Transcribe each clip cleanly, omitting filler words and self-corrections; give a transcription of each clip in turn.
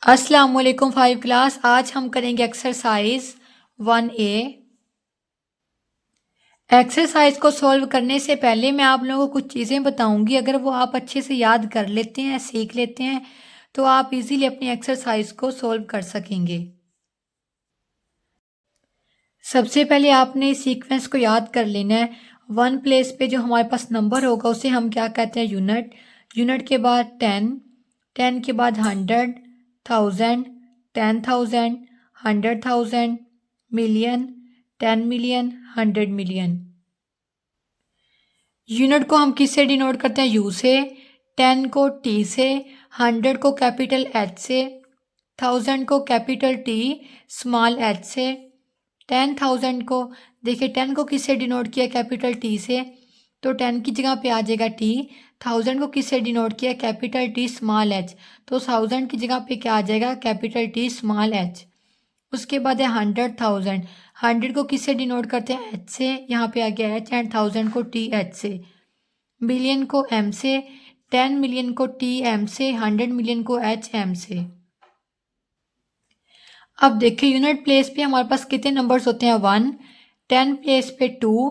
अस्सलाम वालेकुम 5 क्लास। आज हम करेंगे एक्सरसाइज 1A। एक्सरसाइज को सॉल्व करने से पहले मैं आप लोगों को कुछ चीज़ें बताऊंगी। अगर वो आप अच्छे से याद कर लेते हैं, सीख लेते हैं, तो आप इजीली अपनी एक्सरसाइज को सॉल्व कर सकेंगे। सबसे पहले आपने इस सीक्वेंस को याद कर लेना है। वन प्लेस पे जो हमारे पास नंबर होगा उसे हम क्या कहते हैं? यूनिट। यूनिट के बाद 10, 10 के बाद 100, 1000, 10,000, 100,000, मिलियन, 10 मिलियन, 100 मिलियन। यूनिट को हम किससे डिनोट करते हैं? यू से। 10 को टी से, 100 को कैपिटल एच से, 1000 को कैपिटल टी स्मॉल एच से, 10,000 को देखिए 10 को किससे डिनोट किया? कैपिटल टी से, तो 10 की जगह पे आ जाएगा टी। 1000 को किससे डिनोट किया? कैपिटल टी स्मॉल एच, तो 1000 की जगह पे क्या आ जाएगा? Capital T small H. उसके बाद है 100,000। 100 को किससे डिनोट करते हैं? एच से, यहाँ पे आ गया एच, एंड 1000 को टी एच से। मिलियन को एम से, 10 मिलियन को टी एम से, 100 मिलियन को एच एम से। अब देखिए यूनिट प्लेस पे हमारे पास कितने नंबर्स होते हैं? 1, 10 प्लेस पे 2,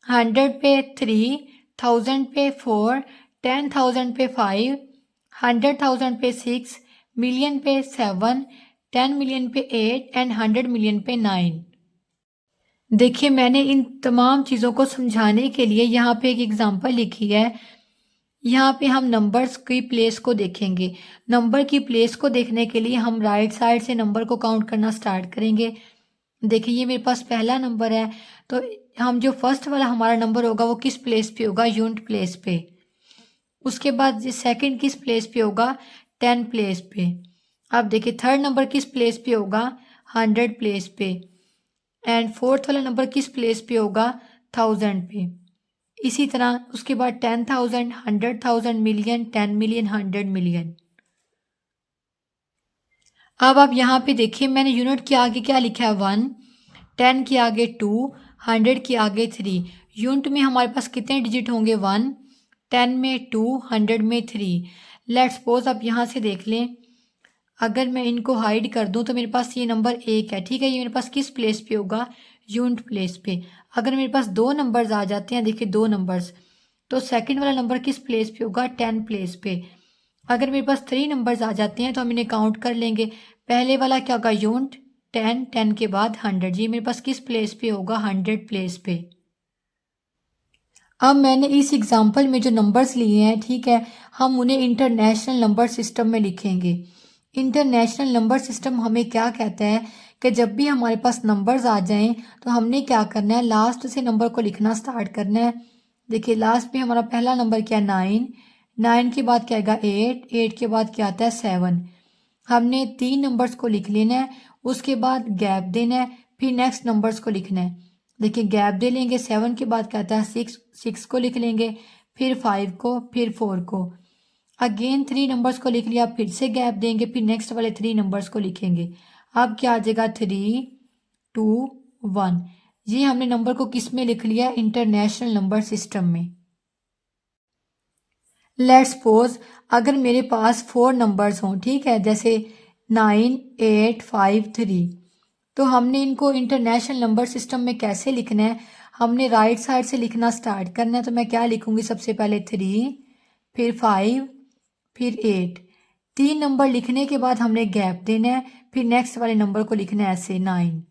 100 पे 3, 1000 पे 4, 10,000 पे 5, 100,000 पे 6, मिलियन पे 7, 10 मिलियन पे 8 एंड 100 मिलियन पे 9। देखिए मैंने इन तमाम चीज़ों को समझाने के लिए यहाँ पे एक एग्जांपल लिखी है। यहाँ पे हम नंबर्स की प्लेस को देखेंगे। नंबर की प्लेस को देखने के लिए हम राइट साइड से नंबर को काउंट करना स्टार्ट करेंगे। देखिए ये मेरे पास पहला नंबर है, तो हम जो फर्स्ट वाला हमारा नंबर होगा वो किस प्लेस पे होगा? यूनिट प्लेस पे। उसके बाद सेकंड किस प्लेस पे होगा? 10 प्लेस पे। अब देखिए थर्ड नंबर किस प्लेस पे होगा? 100 प्लेस पे। एंड फोर्थ वाला नंबर किस प्लेस पे होगा? 1000 पे। इसी तरह उसके बाद 10,000, 100,000, मिलियन, 10 मिलियन, 100 मिलियन। अब आप यहाँ पे देखिए मैंने यूनिट के आगे क्या लिखा है? 1, 10 के आगे 2, 100 के आगे 3। यूनिट में हमारे पास कितने डिजिट होंगे? 1, 10 में 2, 100 में 3। लेट्स सपोज आप यहाँ से देख लें, अगर मैं इनको हाइड कर दूं तो मेरे पास ये नंबर 1 है, ठीक है। ये मेरे पास किस प्लेस पे होगा? यूनिट प्लेस पे। अगर मेरे पास दो नंबर्स आ जाते हैं, देखिए दो नंबर्स, तो सेकंड वाला नंबर किस प्लेस पे होगा? 10 प्लेस पे। अगर मेरे पास 3 नंबर्स आ जाते हैं तो हम इन्हें काउंट कर लेंगे। पहले वाला क्या होगा? यूनिट, 10, 10 के बाद 100। जी मेरे पास किस प्लेस पे होगा? 100 प्लेस पे। अब मैंने इस एग्जाम्पल में जो नंबर्स लिए हैं, ठीक है, हम उन्हें इंटरनेशनल नंबर सिस्टम में लिखेंगे। इंटरनेशनल नंबर सिस्टम हमें क्या कहता है कि जब भी हमारे पास नंबर्स आ जाएं तो हमने क्या करना है? लास्ट से नंबर को लिखना स्टार्ट करना है। देखिए लास्ट में हमारा पहला नंबर क्या है? 9, 9 के बाद क्या आएगा? 8, 8 के बाद क्या आता है? 7। हमने 3 नंबर्स को लिख लेना है, उसके बाद गैप देना है, फिर नेक्स्ट नंबर्स को लिखना है। देखिए गैप दे लेंगे, 7 के बाद क्या आता है? 6, 6 को लिख लेंगे, फिर 5 को, फिर 4 को। अगेन 3 नंबर्स को लिख लिया, फिर से गैप देंगे, फिर नेक्स्ट वाले 3 नंबर्स को लिखेंगे। अब क्या आ जाएगा? 3, 2, 1। ये हमने नंबर को किस में लिख लिया? इंटरनेशनल नंबर सिस्टम में। लेट्स सपोज अगर मेरे पास 4 नंबर्स हों, ठीक है, जैसे 9, 8, 5, 3, तो हमने इनको इंटरनेशनल नंबर सिस्टम में कैसे लिखना है? हमने राइट साइड से लिखना स्टार्ट करना है। तो मैं क्या लिखूंगी? सबसे पहले 3, फिर 5, फिर 8। 3 नंबर लिखने के बाद हमने गैप देना है, फिर नेक्स्ट वाले नंबर को लिखना है ऐसे 9,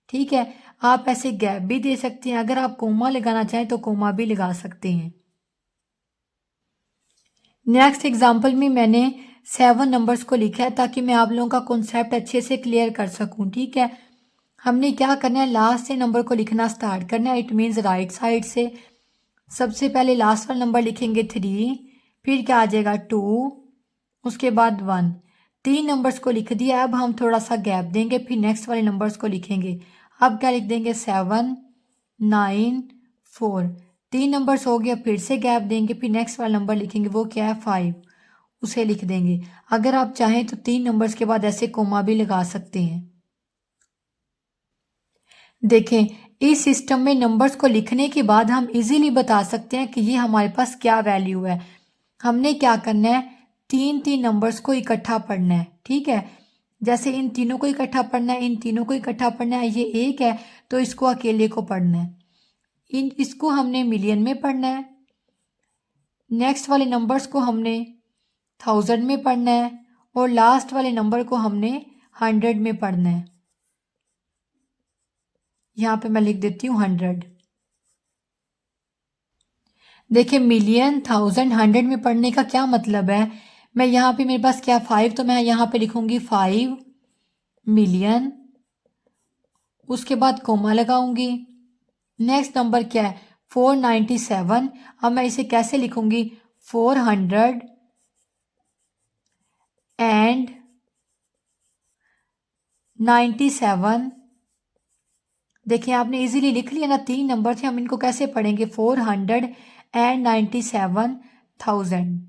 ठीक है। आप ऐसे गैप भी दे सकते हैं, अगर आप कोमा लगाना चाहें तो कोमा भी लगा सकते हैं। नेक्स्ट एग्जाम्पल में मैंने 7 नंबर्स को लिखा है ताकि मैं आप लोगों का कॉन्सेप्ट अच्छे से क्लियर कर सकूं, ठीक है। हमने क्या करना है? लास्ट से नंबर को लिखना स्टार्ट करना है, इट मीन्स राइट साइड से। सबसे पहले लास्ट वाला नंबर लिखेंगे 3, फिर क्या आ जाएगा? 2, उसके बाद 1। 3 नंबर्स को लिख दिया, अब हम थोड़ा सा गैप देंगे, फिर नेक्स्ट वाले नंबर्स को लिखेंगे। अब क्या लिख देंगे? 7, 9, 4। 3 नंबर्स हो गया, फिर से गैप देंगे, फिर नेक्स्ट वाला नंबर लिखेंगे, वो क्या है? 5, उसे लिख देंगे। अगर आप चाहें तो 3 नंबर्स के बाद ऐसे कोमा भी लगा सकते हैं। देखें इस सिस्टम में नंबर्स को लिखने के बाद हम इजीली बता सकते हैं कि ये हमारे पास क्या वैल्यू है। हमने क्या करना है? 3 3 नंबर्स को इकट्ठा पढ़ना है, ठीक है। जैसे इन तीनों को इकट्ठा पढ़ना है, इन तीनों को इकट्ठा पढ़ना है, ये एक है तो इसको अकेले को पढ़ना है, इसको हमने मिलियन में पढ़ना है। नेक्स्ट वाले नंबर्स को हमने 1000 में पढ़ना है और लास्ट वाले नंबर को हमने 100 में पढ़ना है। यहाँ पे मैं लिख देती हूँ 100। देखिए मिलियन, 1000, 100 में पढ़ने का क्या मतलब है, मैं यहाँ पे मेरे पास क्या 5, तो मैं यहाँ पे लिखूंगी 5 मिलियन, उसके बाद कोमा लगाऊंगी। नेक्स्ट नंबर क्या है 497। अब मैं इसे कैसे लिखूंगी 497। देखिए आपने इजीली लिख लिया ना, 3 नंबर थे, हम इनको कैसे पढ़ेंगे 497,000।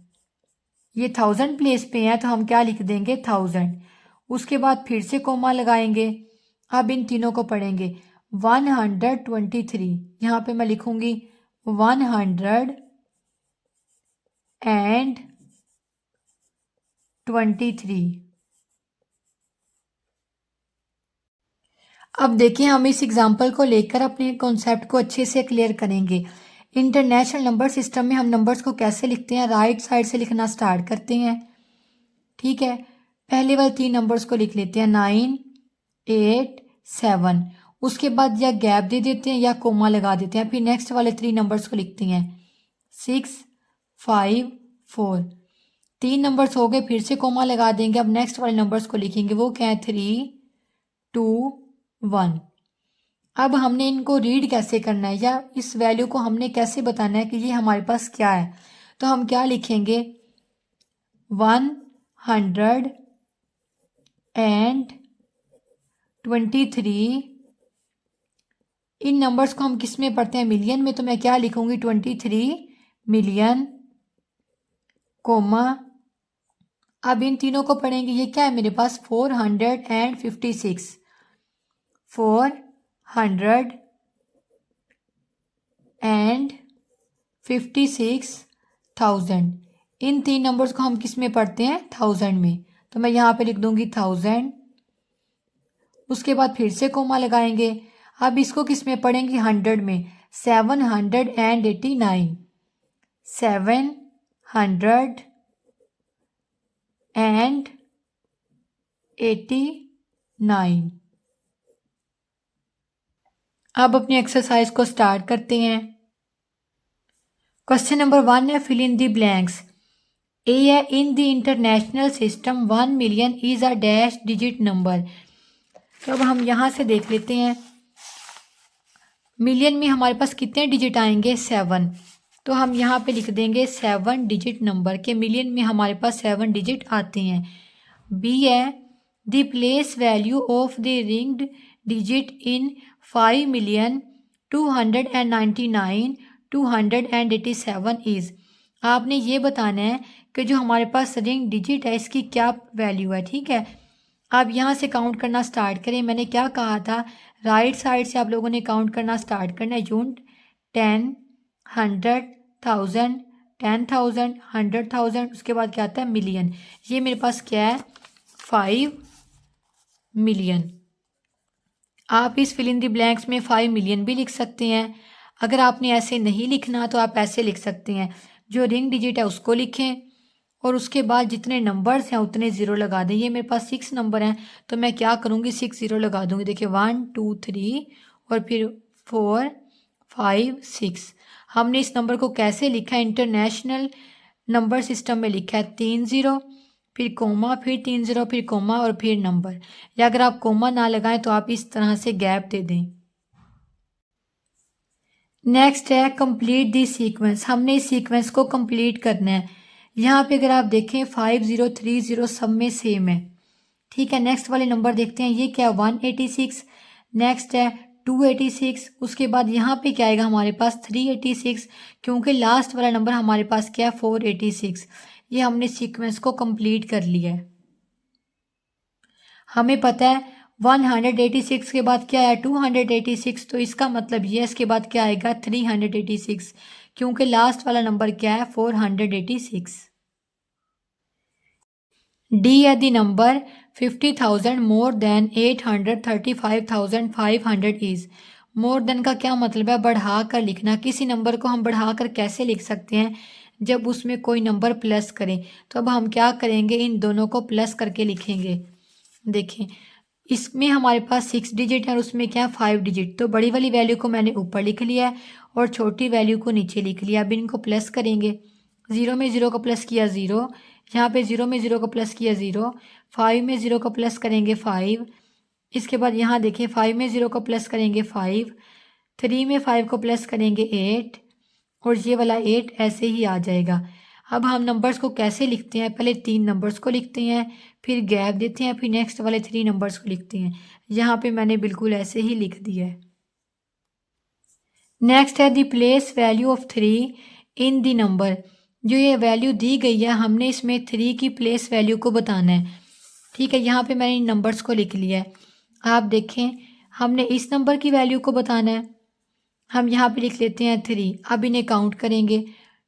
ये 1000 प्लेस पे है तो हम क्या लिख देंगे 1000। उसके बाद फिर से कोमा लगाएंगे। अब इन तीनों को पढ़ेंगे 123। यहाँ पे मैं लिखूंगी 123। अब देखिए हम इस एग्जाम्पल को लेकर अपने कॉन्सेप्ट को अच्छे से क्लियर करेंगे। इंटरनेशनल नंबर सिस्टम में हम नंबर्स को कैसे लिखते हैं, राइट साइड से लिखना स्टार्ट करते हैं। ठीक है, पहले वाले 3 नंबर्स को लिख लेते हैं 9, 8, 7। उसके बाद या गैप दे देते हैं या कोमा लगा देते हैं। फिर नेक्स्ट वाले 3 नंबर्स को लिखते हैं 6, 5, 4। 3 नंबर्स हो गए, फिर से कोमा लगा देंगे। अब नेक्स्ट वाले नंबर्स को लिखेंगे, वो क्या है 3, 2, 1। अब हमने इनको रीड कैसे करना है या इस वैल्यू को हमने कैसे बताना है कि ये हमारे पास क्या है, तो हम क्या लिखेंगे 123। इन नंबर्स को हम किस में पढ़ते हैं मिलियन में, तो मैं क्या लिखूंगी 23 मिलियन कोमा। अब इन तीनों को पढ़ेंगे, ये क्या है मेरे पास 456। 456,000। इन 3 नंबर्स को हम किस में पढ़ते हैं 1000 में, तो मैं यहाँ पे लिख दूंगी 1000। उसके बाद फिर से कोमा लगाएंगे। अब इसको किस में पढ़ेंगे 100 में, 789। 789। अब अपनी एक्सरसाइज को स्टार्ट करते हैं। क्वेश्चन नंबर 1 है फिल इन दी ब्लैंक्स। ए है in the international system 1 million is a dash digit number. तो अब हम यहाँ से देख लेते हैं मिलियन में हमारे पास कितने डिजिट आएंगे 7। तो हम यहाँ पे लिख देंगे 7 डिजिट नंबर के मिलियन में हमारे पास 7 डिजिट आते हैं। बी है the place value of the ringed digit in 5,299,287 is. आपने ये बताना है कि जो हमारे पास रिंग डिजिट है इसकी क्या वैल्यू है। ठीक है, आप यहाँ से काउंट करना स्टार्ट करें। मैंने क्या कहा था, राइट साइड से आप लोगों ने काउंट करना स्टार्ट करना है। यूनिट 10, 100, 1000, 10,000, 100,000, उसके बाद क्या आता है मिलियन। ये मेरे पास क्या है 5 मिलियन। आप इस फिल इन द ब्लैंक्स में 5 मिलियन भी लिख सकते हैं। अगर आपने ऐसे नहीं लिखना तो आप ऐसे लिख सकते हैं, जो रिंग डिजिट है उसको लिखें और उसके बाद जितने नंबर्स हैं उतने ज़ीरो लगा दें। ये मेरे पास 6 नंबर हैं तो मैं क्या करूँगी 6 ज़ीरो लगा दूँगी। देखिए 1, 2, 3 और फिर 4, 5, 6। हमने इस नंबर को कैसे लिखा है, इंटरनेशनल नंबर सिस्टम में लिखा है 3 ज़ीरो, फिर कोमा, फिर 3 ज़ीरो, फिर कोमा और फिर नंबर। या अगर आप कोमा ना लगाएं तो आप इस तरह से गैप दे दें। नेक्स्ट है कंप्लीट दी सीक्वेंस। हमने इस सीक्वेंस को कंप्लीट करना है। यहाँ पे अगर आप देखें 5030 सब में सेम है। ठीक है, नेक्स्ट वाले नंबर देखते हैं। ये क्या है 186, नेक्स्ट है 286, उसके बाद यहाँ पे क्या आएगा हमारे पास 386, क्योंकि लास्ट वाला नंबर हमारे पास क्या है 486। ये हमने सीक्वेंस को कंप्लीट कर लिया है। हमें पता है 186 के बाद क्या है 286, तो इसका मतलब ये इसके बाद क्या आएगा 386, क्योंकि लास्ट वाला नंबर क्या है 486। डी है the number 50,000 more than 835,500 is. More than का क्या मतलब है? बढ़ा कर लिखना। किसी नंबर को हम बढ़ा कर कैसे लिख सकते हैं? जब उसमें कोई नंबर प्लस करें। तो अब हम क्या करेंगे, इन दोनों को प्लस करके लिखेंगे। देखें, इसमें हमारे पास 6 डिजिट है और उसमें क्या है 5 डिजिट। तो बड़ी वाली वैल्यू को मैंने ऊपर लिख लिया है और छोटी वैल्यू को नीचे लिख लिया। अब इनको प्लस करेंगे। 0 में 0 को प्लस किया 0, यहाँ पे 0 में 0 को प्लस किया 0, 5 में 0 को प्लस करेंगे 5, इसके बाद यहाँ देखिए 5 में 0 को प्लस करेंगे 5, 3 में 5 को प्लस करेंगे 8 और ये वाला 8 ऐसे ही आ जाएगा। अब हम नंबर्स को कैसे लिखते हैं? पहले 3 नंबर्स को लिखते हैं, फिर गैप देते हैं, फिर नेक्स्ट वाले 3 नंबर्स को लिखते हैं। यहाँ पे मैंने बिल्कुल ऐसे ही लिख दिया है। नेक्स्ट है the place value of 3 in the number. जो ये वैल्यू दी गई है, हमने इसमें 3 की प्लेस वैल्यू को बताना है। ठीक है, यहाँ पे मैंने इन नंबर्स को लिख लिया है। आप देखें, हमने इस नंबर की वैल्यू को बताना है। हम यहाँ पे लिख लेते हैं 3। अब इन्हें काउंट करेंगे।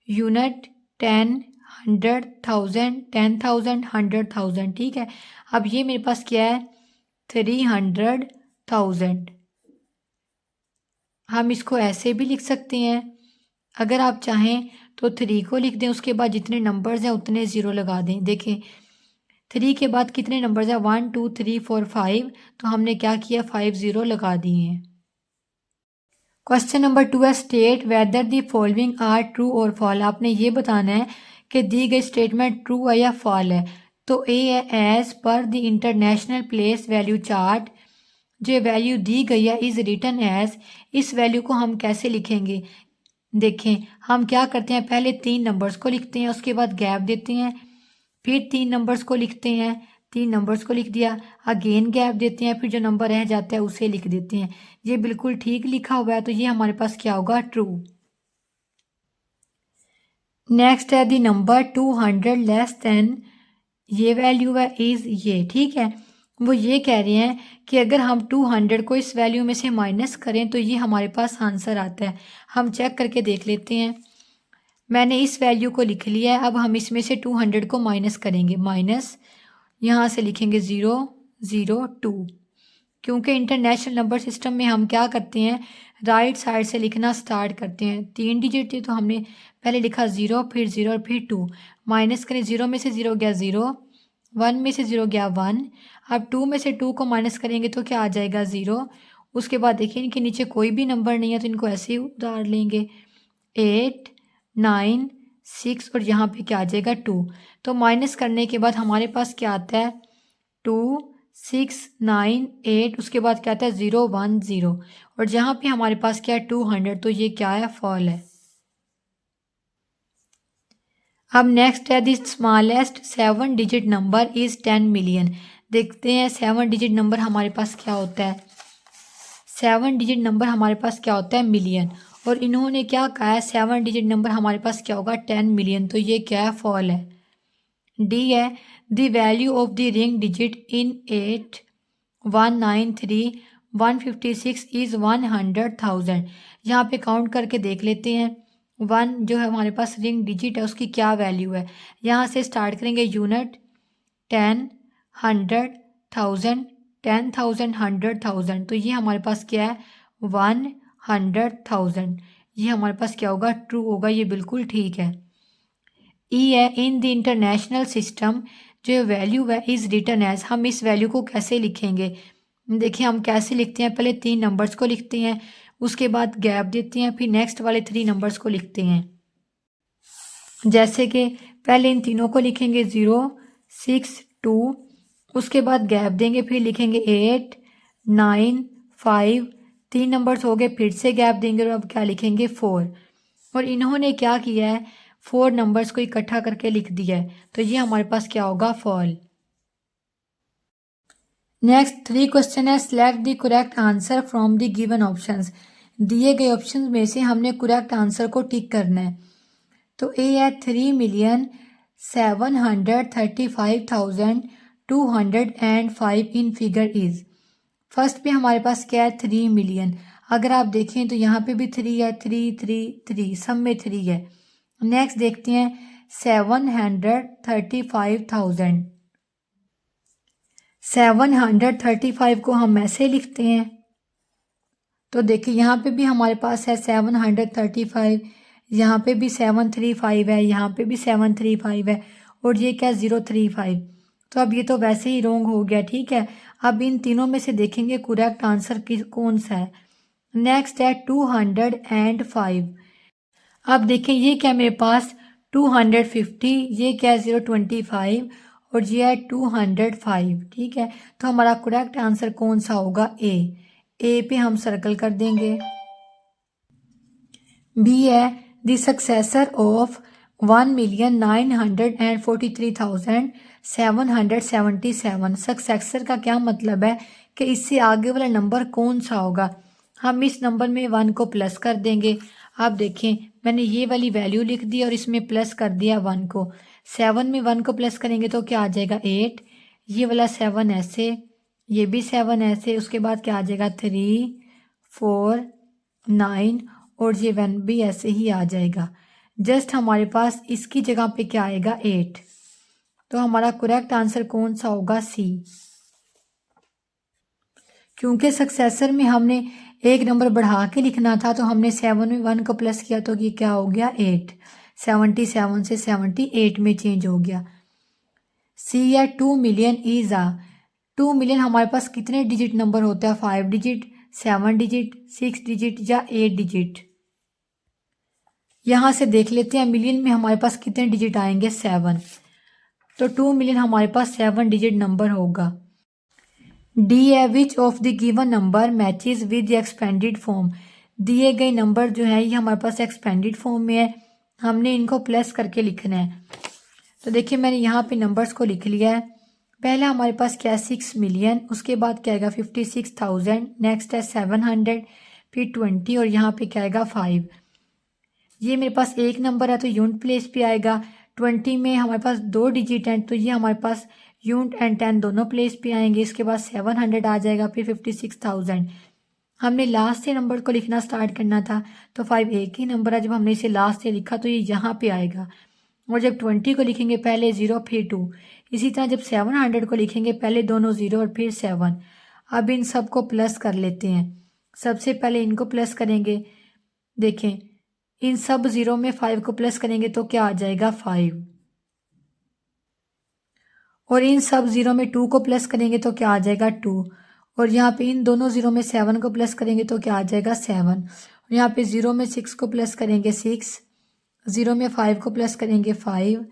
यूनिट, 10, 100, 1000, 10,000, 100,000। ठीक है, अब ये मेरे पास क्या है 300,000। हम इसको ऐसे भी लिख सकते हैं, अगर आप चाहें तो 3 को लिख दें, उसके बाद जितने नंबर्स हैं उतने ज़ीरो लगा दें। देखें 3 के बाद कितने नंबर्स हैं 1 2 3 4 5, तो हमने क्या किया 5 ज़ीरो लगा दिए हैं। क्वेश्चन नंबर 2 है state whether the following are true और फॉल। आपने ये बताना है कि दी गई स्टेटमेंट ट्रू है या फॉल है। तो ए है as per the international place value chart. जो वैल्यू दी गई है इज़ रिटन एज। इस वैल्यू को हम कैसे लिखेंगे? देखें, हम क्या करते हैं, पहले 3 नंबर्स को लिखते हैं, उसके बाद गैप देते हैं, फिर 3 नंबर्स को लिखते हैं, 3 नंबर्स को लिख दिया, अगेन गैप देते हैं, फिर जो नंबर रह जाता है उसे लिख देते हैं। ये बिल्कुल ठीक लिखा हुआ है, तो ये हमारे पास क्या होगा ट्रू। नेक्स्ट है दी नंबर 200 लेस देन, ये वैल्यू है इज़ ये। ठीक है, वो ये कह रहे हैं कि अगर हम 200 को इस वैल्यू में से माइनस करें तो ये हमारे पास आंसर आता है। हम चेक करके देख लेते हैं। मैंने इस वैल्यू को लिख लिया है, अब हम इसमें से 200 को माइनस करेंगे। माइनस यहाँ से लिखेंगे 0 0 2, क्योंकि इंटरनेशनल नंबर सिस्टम में हम क्या करते हैं, राइट साइड से लिखना स्टार्ट करते हैं। 3 डिजिट थी तो हमने पहले लिखा 0, फिर 0 और फिर 2। माइनस करें, 0 में से 0 गया 0, 1 में से 0 गया 1। अब 2 में से 2 को माइनस करेंगे तो क्या आ जाएगा 0। उसके बाद देखिए इनके नीचे कोई भी नंबर नहीं है तो इनको ऐसे ही उतार लेंगे। 8 9 6 और यहाँ पे क्या आ जाएगा 2। तो माइनस करने के बाद हमारे पास क्या आता है 2 6 9 8, उसके बाद क्या आता है 0 1 0 और जहाँ पे हमारे पास क्या है 200, तो ये क्या है फॉल है। अब नेक्स्ट है the smallest 7 digit number is 10 million. देखते हैं 7 डिजिट नंबर हमारे पास क्या होता है। 7 डिजिट नंबर हमारे पास क्या होता है मिलियन, और इन्होंने क्या कहा है 7 डिजिट नंबर हमारे पास क्या होगा 10 मिलियन, तो ये क्या है फॉल है। डी है the value of the ring digit in 8 1 9 3 156 is 100,000। यहाँ पे काउंट करके देख लेते हैं। 1 जो है हमारे पास रिंग डिजिट है उसकी क्या वैल्यू है। यहाँ से स्टार्ट करेंगे यूनिट, 10 100 1000 10,000 100,000, तो ये हमारे पास क्या है 100,000। ये हमारे पास क्या होगा ट्रू होगा, ये बिल्कुल ठीक है। ई है इन द इंटरनेशनल सिस्टम। जो वैल्यू है इज़ रिटन एज। हम इस वैल्यू को कैसे लिखेंगे? देखिए हम कैसे लिखते हैं, पहले 3 नंबर्स को लिखते हैं, उसके बाद गैप देते हैं, फिर नेक्स्ट वाले 3 नंबर्स को लिखते हैं। जैसे कि पहले इन तीनों को लिखेंगे 0 6 2, उसके बाद गैप देंगे, फिर लिखेंगे 8 9 5, 3 नंबर्स हो गए, फिर से गैप देंगे और अब क्या लिखेंगे 4। और इन्होंने क्या किया है 4 नंबर्स को इकट्ठा करके लिख दिया है, तो ये हमारे पास क्या होगा फॉल। नेक्स्ट 3 क्वेश्चन है select the correct answer from the given options. दिए गए ऑप्शंस में से हमने करेक्ट आंसर को टिक करना है। तो ए है 3,735,205 इन फिगर इज। फर्स्ट पे हमारे पास क्या है 3 मिलियन। अगर आप देखें तो यहाँ पे भी 3 है, 3 3 3 सब में 3 है। नेक्स्ट देखते हैं 735,000। 735 को हम ऐसे लिखते हैं। तो देखिए यहाँ पे भी हमारे पास है 735, यहाँ पे भी 735 है, यहाँ पे भी 735 है, और ये क्या 035। तो अब ये तो वैसे ही रॉन्ग हो गया, ठीक है। अब इन तीनों में से देखेंगे करेक्ट आंसर कौन सा है। नेक्स्ट है 205। अब देखिए ये क्या मेरे पास 250, ये क्या है 025, और ये है 205, ठीक है। तो हमारा करेक्ट आंसर कौन सा होगा, ए पे हम सर्कल कर देंगे। बी है द सक्सेसर ऑफ 1,943,777। सक्सेसर का क्या मतलब है कि इससे आगे वाला नंबर कौन सा होगा। हम इस नंबर में 1 को प्लस कर देंगे। आप देखें मैंने ये वाली वैल्यू लिख दी और इसमें प्लस कर दिया 1 को। 7 में 1 को प्लस करेंगे तो क्या आ जाएगा 8, ये वाला 7 ऐसे, ये भी 7 ऐसे, उसके बाद क्या आ जाएगा 3, 4, 9, और ये 1 भी ऐसे ही आ जाएगा। जस्ट हमारे पास इसकी जगह पे क्या आएगा 8। तो हमारा करेक्ट आंसर कौन सा होगा, सी। क्योंकि सक्सेसर में हमने एक नंबर बढ़ा के लिखना था, तो हमने 7 में 1 को प्लस किया तो ये क्या हो गया 8। 77 से 78 में चेंज हो गया। सी है 2 मिलियन इज आ। 2 मिलियन हमारे पास कितने डिजिट नंबर होता है, 5 डिजिट, 7 डिजिट, 6 डिजिट या 8 डिजिट। यहाँ से देख लेते हैं मिलियन में हमारे पास कितने डिजिट आएंगे, 7। तो 2 मिलियन हमारे पास 7 डिजिट नंबर होगा। डी है which of the given number matches with expanded form. दिए गए नंबर जो है ये हमारे पास एक्सपेंडेड फॉर्म में है, हमने इनको प्लस करके लिखना है। तो देखिए मैंने यहाँ पे नंबर्स को लिख लिया है। पहला हमारे पास क्या है 6 मिलियन, उसके बाद क्या आएगा 56,000, नेक्स्ट है 700, फिर 20, और यहाँ पे क्या आएगा 5। ये मेरे पास एक नंबर है तो यूनिट प्लेस पे आएगा। 20 में हमारे पास 2 डिजिट हैं तो ये हमारे पास यूनिट एंड 10 दोनों प्लेस पे आएंगे। इसके बाद 700 आ जाएगा, फिर 56,000। हमने लास्ट से नंबर को लिखना स्टार्ट करना था, तो 5 एक ही नंबर है, जब हमने इसे लास्ट से लिखा तो ये यहाँ पे आएगा। और जब 20 को लिखेंगे पहले 0 फिर 2, इसी तरह जब 700 को लिखेंगे पहले दोनों 0 और फिर 7। अब इन सब को प्लस कर लेते हैं। सबसे पहले इनको प्लस करेंगे, देखें इन सब 0 में 5 को प्लस करेंगे तो क्या आ जाएगा 5, और इन सब 0 में 2 को प्लस करेंगे तो क्या आ जाएगा 2, और यहाँ पे इन दोनों 0 में 7 को प्लस करेंगे तो क्या आ जाएगा 7, और यहाँ पे 0 में 6 को प्लस करेंगे 6, 0 में 5 को प्लस करेंगे 5।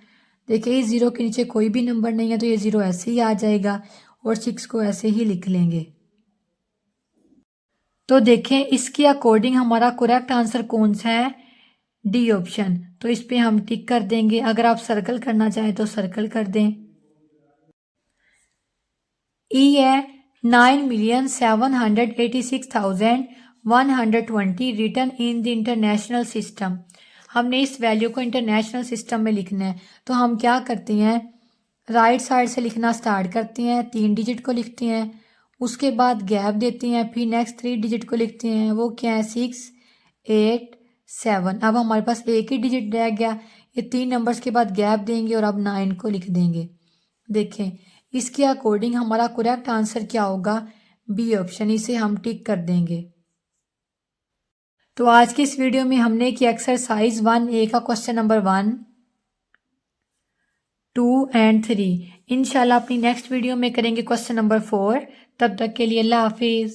देखिए इस 0 के नीचे कोई भी नंबर नहीं है तो ये 0 ऐसे ही आ जाएगा, और 6 को ऐसे ही लिख लेंगे। तो देखें इसके अकॉर्डिंग हमारा करेक्ट आंसर कौन सा है, डी ऑप्शन। तो इस पे हम टिक कर देंगे। अगर आप सर्कल करना चाहें तो सर्कल कर दें। ई है 9,786,120 return in the international system. हमने इस वैल्यू को इंटरनेशनल सिस्टम में लिखना है, तो हम क्या करते हैं राइट साइड से लिखना स्टार्ट करते हैं, 3 डिजिट को लिखते हैं, उसके बाद गैप देते हैं, फिर नेक्स्ट 3 डिजिट को लिखते हैं, वो क्या है 6, 8, 7। अब हमारे पास एक ही डिजिट रह गया, ये 3 नंबर्स के बाद गैप देंगे और अब 9 को लिख देंगे। देखें इसके अकॉर्डिंग हमारा करेक्ट आंसर क्या होगा, बी ऑप्शन। इसे हम टिक कर देंगे। तो आज की इस वीडियो में हमने किया एक्सरसाइज 1A का क्वेश्चन नंबर 1, 2 एंड 3। इंशाल्लाह अपनी नेक्स्ट वीडियो में करेंगे क्वेश्चन नंबर 4। तब तक के लिए अल्लाह हाफिज़।